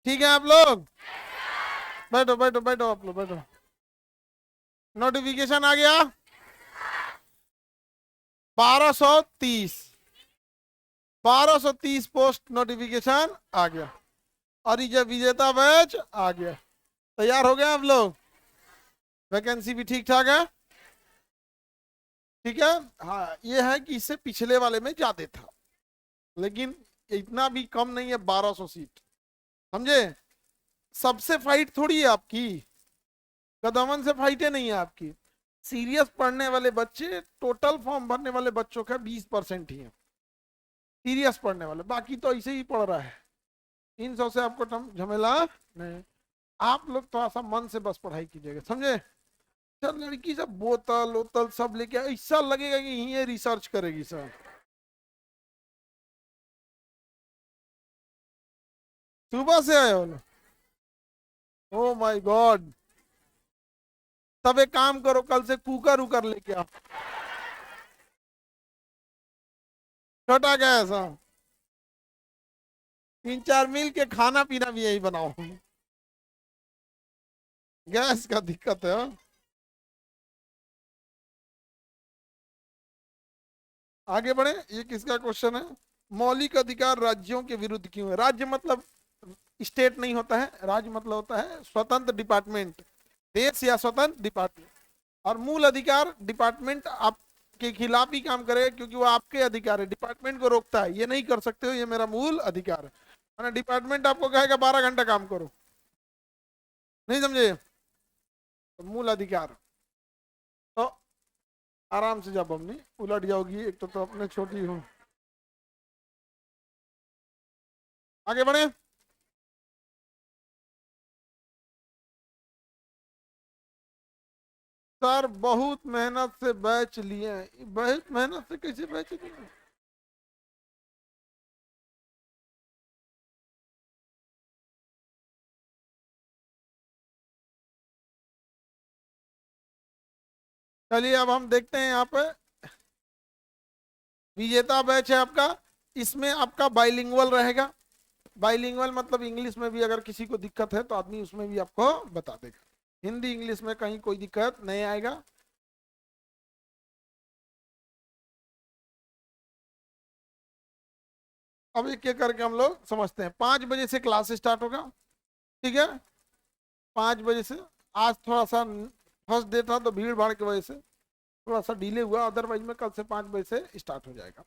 ठीक है आप लोग? बैठो बैठो बैठो आप लोग बैठो। नोटिफिकेशन आ गया 1230। 1230 पोस्ट नोटिफिकेशन आ गया। और ये विजेता बैच आ गया। तैयार हो गए आप लोग? वैकेंसी भी ठीक ठाक है? ठीक है। हाँ ये है कि इससे पिछले वाले में ज्यादा था, लेकिन इतना भी कम नहीं है 1200 सीट। समझे? सबसे फाइट थोड़ी है आपकी, कदमन से फाइटें नहीं है आपकी। सीरियस पढ़ने वाले बच्चे, टोटल फॉर्म भरने वाले बच्चों का 20% ही है सीरियस पढ़ने वाले, बाकी तो ऐसे ही पढ़ रहा है। 300 से आपको झमेला नहीं। आप लोग थोड़ा सा मन से बस पढ़ाई कीजिएगा, समझे? सर लड़की सब बोतल वोतल सब लेके ऐसा लगेगा कि ये रिसर्च करेगी सर। सुबह से आए हो? Oh my God. तब एक काम करो, कल से कुकर उकर लेके आओ। छोटा गैस, हाँ। 3-4 मिल के खाना पीना भी यही बनाओ। गैस का दिक्कत है, हाँ? आगे बढ़े। ये किसका क्वेश्चन है? मौलिक अधिकार राज्यों के विरुद्ध क्यों है? राज्य मतलब स्टेट नहीं होता है, राज्य मतलब होता है स्वतंत्र डिपार्टमेंट, देश या स्वतंत्र डिपार्टमेंट। और मूल अधिकार डिपार्टमेंट आपके खिलाफ ही काम करेगा, क्योंकि वो आपके अधिकार है, डिपार्टमेंट को रोकता है ये नहीं कर सकते हो, ये मेरा मूल अधिकार है। डिपार्टमेंट आपको कहेगा 12 घंटा काम करो, नहीं समझे? तो मूल अधिकार। तो आराम से जब अपनी उलट जाओगी, एक तो अपने छोटी हो। आगे बढ़े। सर बहुत मेहनत से बैच लिए हैं। बहुत मेहनत से कैसे बैच लिए? चलिए अब हम देखते हैं यहाँ पे। विजेता बैच है आपका, इसमें आपका बाइलिंगुअल रहेगा। बाइलिंगुअल मतलब इंग्लिश में भी अगर किसी को दिक्कत है तो आदमी उसमें भी आपको बता देगा। हिंदी इंग्लिश में कहीं कोई दिक्कत नहीं आएगा। अब एक एक करके हम लोग समझते हैं। 5 बजे से क्लास स्टार्ट होगा, ठीक है? 5 बजे से। आज थोड़ा सा फर्स्ट डे था तो भीड़ भाड़ की वजह से थोड़ा सा डिले हुआ, अदरवाइज में कल से 5 बजे से स्टार्ट हो जाएगा।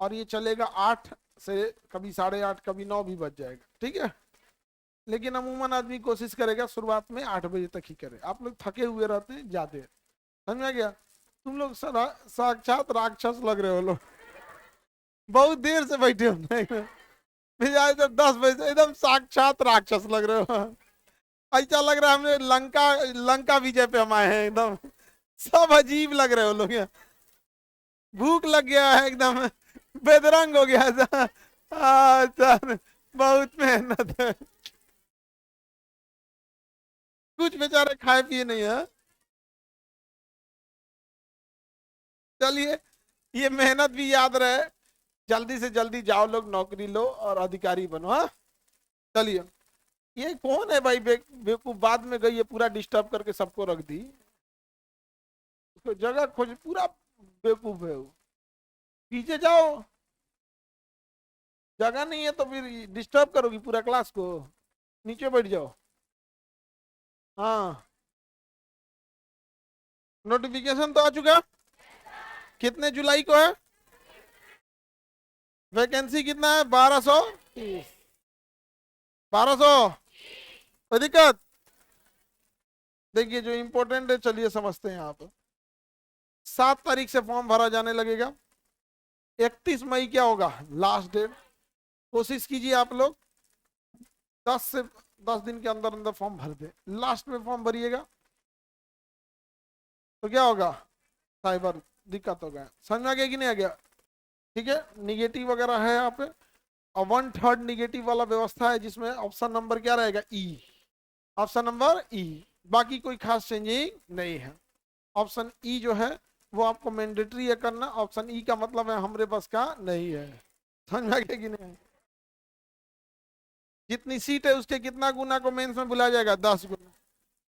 और ये चलेगा 8 से, कभी 8:30 कभी 9 भी बज जाएगा, ठीक है? लेकिन अमूमन आदमी कोशिश करेगा शुरुआत में 8 बजे तक ही करे। आप लोग थके हुए रहते हैं ज्यादा, समझ में आ गया? तुम लोग साक्षात राक्षस लग रहे हो लोग, बहुत देर से बैठे हो नहीं? मिजाज तो 10 बजे से एकदम साक्षात राक्षस लग रहे हो। ऐसा लग रहा है हमने लंका लंका विजय पे हम आए हैं एकदम। सब अजीब लग रहे हो लोग यहाँ। भूख लग गया है एकदम, बेदरंग हो गया है। सर बहुत मेहनत है। कुछ बेचारे खाए पिए नहीं है। चलिए, ये मेहनत भी याद रहे। जल्दी से जल्दी जाओ लोग, नौकरी लो और अधिकारी बनो, हाँ? चलिए। ये कौन है भाई बेवकूफ, बाद में गई है पूरा डिस्टर्ब करके सबको रख दी। उसको जगह खोज, पूरा बेवकूफ है वो। पीछे जाओ, जगह नहीं है तो फिर डिस्टर्ब करोगी पूरा क्लास को। नीचे बैठ जाओ। हाँ, नोटिफिकेशन तो आ चुका। कितने जुलाई को है? वैकेंसी कितना है? 1200। 1200। कोई दिक्कत? देखिए जो इंपॉर्टेंट है, चलिए समझते हैं। आप 7 तारीख से फॉर्म भरा जाने लगेगा। 31 मई क्या होगा? Last date. कोशिश कीजिए आप लोग 10 दिन के अंदर अंदर फॉर्म भर दे। लास्ट में फॉर्म भरिएगा तो क्या होगा? साइबर दिक्कत हो गया। समझ में आ गया कि नहीं आ गया? ठीक है, निगेटिव वगैरह है यहाँ पे। और 1/3 निगेटिव वाला व्यवस्था है, जिसमें ऑप्शन नंबर क्या रहेगा? ई। Option number E. बाकी कोई खास चेंजिंग नहीं है। ऑप्शन ई जो है वो आपको मैंडेटरी है करना। ऑप्शन ई का मतलब है हमरे बस का नहीं है। समझ में आ गया कि नहीं? जितनी सीट है उसके कितना गुना को मेंस में बुलाया जाएगा? 10 गुना।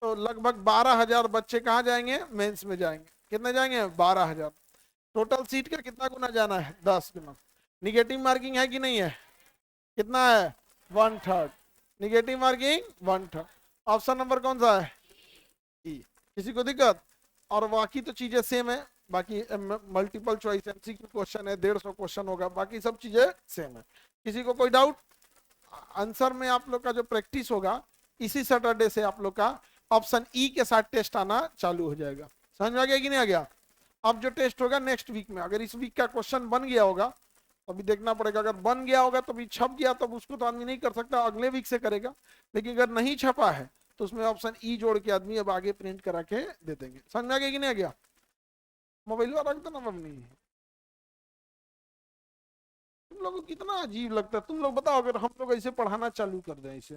तो लगभग 12,000 बच्चे कहाँ जाएंगे? मेंस में जाएंगे। कितने जाएंगे? 12,000। टोटल सीट का कितना गुना जाना है? 10 गुना। निगेटिव मार्किंग है कि नहीं है? कितना है? 1/3। Negative marking 1/3। ऑप्शन नंबर कौन सा है? ई। किसी को दिक्कत? और बाकी तो चीजें सेम है। बाकी मल्टीपल चॉइस एमसीक्यू क्वेश्चन है, 150 क्वेश्चन होगा, बाकी सब चीजें सेम है। किसी को कोई डाउट? आंसर में आप लोग का जो प्रैक्टिस होगा इसी सैटरडे से आप लोग का ऑप्शन ई के साथ टेस्ट आना चालू हो जाएगा। समझ में आ गया कि नहीं आ गया? अब जो टेस्ट होगा नेक्स्ट वीक में, अगर इस वीक का क्वेश्चन बन गया होगा तो अभी देखना पड़ेगा। अगर बन गया होगा तो भी छप गया तो उसको तो आदमी नहीं कर सकता, अगले वीक से करेगा। लेकिन अगर नहीं छपा है तो उसमें ऑप्शन ई जोड़ के आदमी अब आगे प्रिंट करा के दे देंगे। समझ में आ गया कि नहीं आ गया? मोबाइल रख दो ना मम्मी। तुम लोगों को कितना अजीब लगता है। तुम लोग बताओ अगर हम लोग ऐसे पढ़ाना चालू कर दें इसे।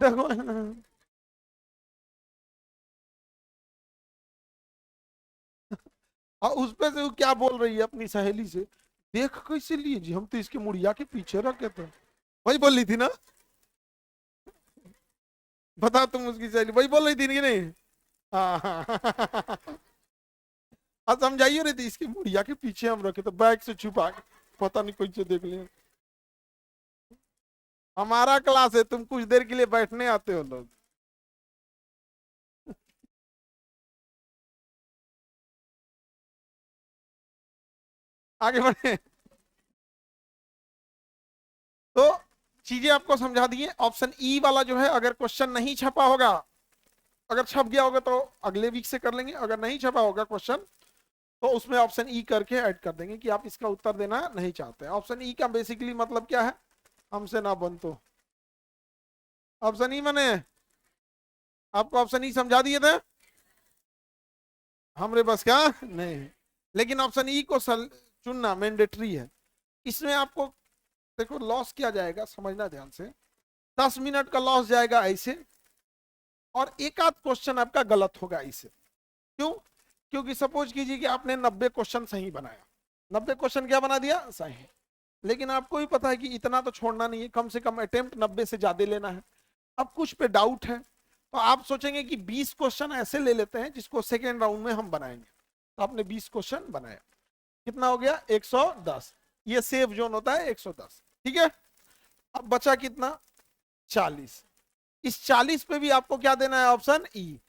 देखो और उस पे से वो क्या बोल रही है अपनी सहेली से, देख कैसे लिए जी, हम तो इसके मुड़िया के पीछे रखे थे। वही बोल रही थी ना? बता, तुम उसकी सहेली वही बोल रही थी कि नहीं? हाँ हाँ समझाइए रही थी, इसकी मुड़िया के पीछे हम रखे थे बैग से छुपा के, पता नहीं कोई से देख लिया। हमारा क्लास है, तुम कुछ देर के लिए बैठने आते हो लोग। आगे बढ़े। तो चीजें आपको समझा दिए। ऑप्शन ई वाला जो है, अगर क्वेश्चन नहीं छपा होगा, अगर छप गया होगा तो अगले वीक से कर लेंगे, अगर नहीं छपा होगा क्वेश्चन तो उसमें ऑप्शन ई करके ऐड कर देंगे कि आप इसका उत्तर देना नहीं चाहते। ऑप्शन ई का बेसिकली मतलब क्या है? हमसे ना बन तो। ऑप्शन ई मैंने आपको ऑप्शन ई समझा दिए थे, हमरे बस का नहीं। लेकिन ऑप्शन ई को चुनना मैंडेटरी है। इसमें आपको देखो लॉस क्या जाएगा, समझना ध्यान से। 10 मिनट का लॉस जाएगा ऐसे, और एक आध क्वेश्चन आपका गलत होगा ऐसे। क्यों? क्योंकि सपोज कीजिए कि आपने 90 क्वेश्चन सही बनाया, 90 क्वेश्चन क्या बना दिया? सही। लेकिन आपको भी पता है कि इतना तो छोड़ना नहीं है, कम से कम अटेम्प्ट 90 से ज्यादा लेना है। अब कुछ पे डाउट है तो आप सोचेंगे कि 20 क्वेश्चन ऐसे ले लेते हैं जिसको सेकेंड राउंड में हम बनाएंगे। तो आपने 20 क्वेश्चन बनाया, कितना हो गया? 110। ये सेफ जोन होता है 110। ठीक है। अब बचा कितना? 40। इस 40 पे भी आपको क्या देना है? Option E.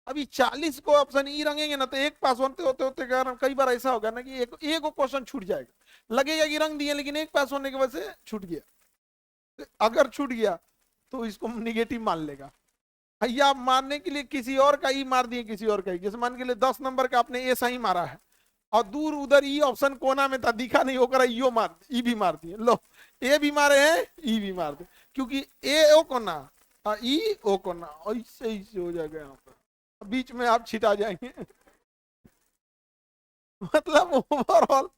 अभी 40 को ऑप्शन ई रंगेंगे ना तो एक पास होते होते होते कई बार ऐसा होगा ना कि एक क्वेश्चन छूट जाएगा, लगेगा कि रंग दिए लेकिन एक पास होने की वजह से छूट गया। तो अगर छूट गया तो इसको निगेटिव मान लेगा। भैया आप मारने के लिए किसी और का ई मार दिए, किसी और का ई। जैसे मान के लिए 10 नंबर का आपने ए सही मारा है और दूर उधर ई ऑप्शन कोना में था, दिखा नहीं, होकर ईओ मार, ई भी मार दिए। लो, ए भी मारे हैं, ई भी मार दे, क्योंकि ए ओ कोना ई ओ कोना, ऐसे ही हो जाएगा यहाँ पर, बीच में आप छिटा जाएंगे। मतलब ओवरऑल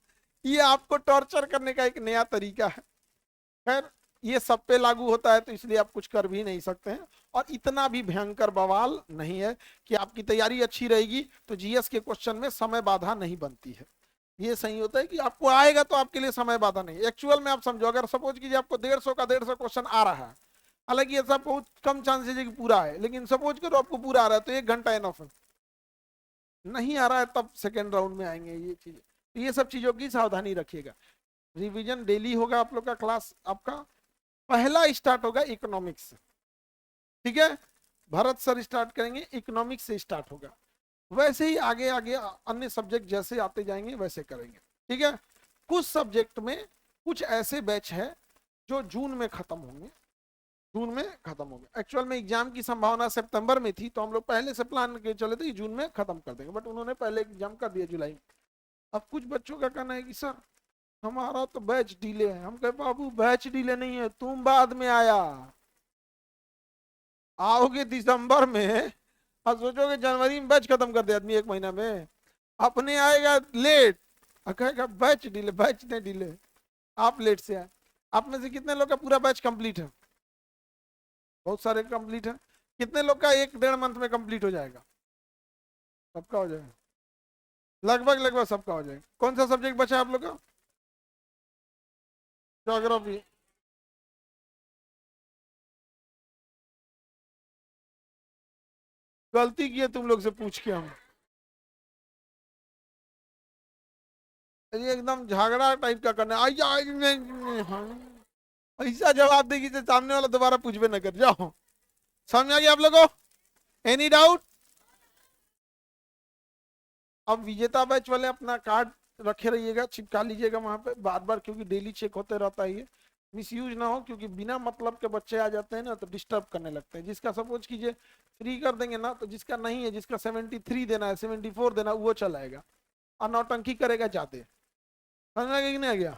ये आपको टॉर्चर करने का एक नया तरीका है। खैर, ये सब पे लागू होता है तो इसलिए आप कुछ कर भी नहीं सकते हैं। और इतना भी भयंकर बवाल नहीं है कि आपकी तैयारी अच्छी रहेगी तो जीएस के क्वेश्चन में समय बाधा नहीं बनती है। ये सही होता है कि आपको आएगा तो आपके लिए समय बाधा नहीं। एक्चुअल में आप समझो, अगर सपोज कीजिए आपको 150 का 150 क्वेश्चन आ रहा है, हालांकि ऐसा बहुत कम चांसेस है कि पूरा है, लेकिन सपोज करो आपको पूरा आ रहा है तो 1 घंटा इनफ है। नहीं आ रहा है तब सेकेंड राउंड में आएंगे ये चीजें। तो ये सब चीजों की सावधानी रखिएगा। रिवीजन डेली होगा आप लोग का क्लास। आपका पहला स्टार्ट होगा इकोनॉमिक्स से। ठीक है, भरत सर स्टार्ट करेंगे, इकोनॉमिक्स से स्टार्ट होगा। वैसे ही आगे आगे अन्य सब्जेक्ट जैसे आते जाएंगे वैसे करेंगे। ठीक है। कुछ सब्जेक्ट में कुछ ऐसे बैच है जो जून में खत्म होंगे, जून में खत्म हो गया। एक्चुअल में एग्जाम की संभावना सितंबर में थी तो हम लोग पहले से प्लान के चले थे जून में खत्म कर देंगे, बट उन्होंने पहले एग्जाम कर दिया जुलाई में। अब कुछ बच्चों का कहना है कि सर हमारा तो बैच डिले है। हम कहे बाबू बैच डिले नहीं है, तुम बाद में आया, आओगे दिसंबर में और सोचोगे जनवरी में बैच खत्म कर दे आदमी 1 महीना में, अपने आएगा लेट और कहेगा बैच डिले। बैच नहीं डिले, आप लेट से आए। आप में से कितने लोग का पूरा बैच कंप्लीट है? बहुत सारे कंप्लीट है। कितने लोग का 1 डेढ़ मंथ में कंप्लीट हो जाएगा? सबका हो जाएगा, लगभग लगभग सबका हो जाएगा। कौन सा सब्जेक्ट बचा है आप लोग का? ज्योग्राफी। गलती की है तुम लोग से पूछ के हम, ये एकदम झगड़ा टाइप का करना हाँ। ऐसा जवाब देगी तो सामने वाला दोबारा पूछबे न कर। जाओ, समझ आ गया आप लोगों को? Any doubt? अब विजेता बैच वाले अपना कार्ड रखे रहिएगा, चिपका लीजिएगा वहां पे बार बार, क्योंकि डेली चेक होते रहता है ये। मिस यूज ना हो, क्योंकि बिना मतलब के बच्चे आ जाते हैं ना तो डिस्टर्ब करने लगते हैं। जिसका सपोज कीजिए 3 कर देंगे ना, तो जिसका नहीं है, जिसका 73 देना है, 74 देना है, वो चलाएगा और नौटंकी करेगा ज्यादा। समझ में आ गया कि नहीं आ गया?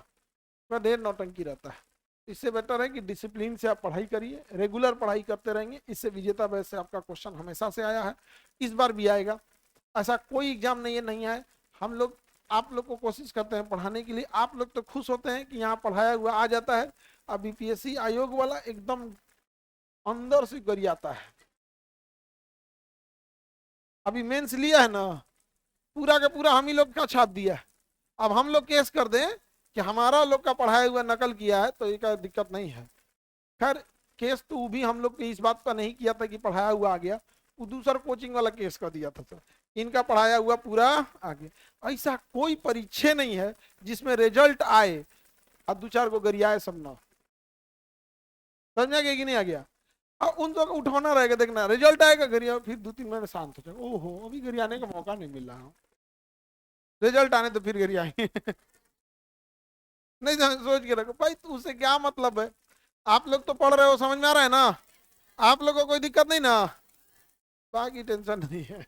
थोड़ा ढेर नौटंकी रहता है। इससे बेटर है कि डिसिप्लिन से आप पढ़ाई करिए, रेगुलर पढ़ाई करते रहेंगे। इससे विजेता बैच से आपका क्वेश्चन हमेशा से आया है, इस बार भी आएगा। ऐसा कोई एग्जाम नहीं है नहीं आए। हम लोग आप लोग को कोशिश करते हैं पढ़ाने के लिए। आप लोग तो खुश होते हैं कि यहाँ पढ़ाया हुआ आ जाता है। अब बीपीएससी आयोग वाला एकदम अंदर से गरियाता है। अभी मेंस लिया है ना, पूरा का पूरा हम ही लोग का छाप दिया है। अब हम लोग केस कर दें कि हमारा लोग का पढ़ाया हुआ नकल किया है, तो ये का दिक्कत नहीं है। खैर, केस तो वो भी हम लोग ने इस बात का नहीं किया था कि पढ़ाया हुआ आ गया, वो दूसरा कोचिंग वाला केस कर दिया था सर। इनका पढ़ाया हुआ पूरा आ गया। ऐसा कोई परीक्षा नहीं है जिसमें रिजल्ट आए और 2-4 को गरियाए सब ना। समझ में आ गया कि नहीं आ गया? अब उन तो उठाना रहेगा, देखना रिजल्ट आएगा गरिया, फिर 2-3 महीने शांत हो जाएगा, ओहो अभी गरियाने का मौका नहीं मिल रहा, रिजल्ट आने तो फिर गरियाएंगे। नहीं सोच के रखो भाई, तो उससे क्या मतलब है? आप लोग तो पढ़ रहे हो, समझ में आ रहा है ना? आप लोगों को कोई दिक्कत नहीं ना? बाकी टेंशन नहीं है।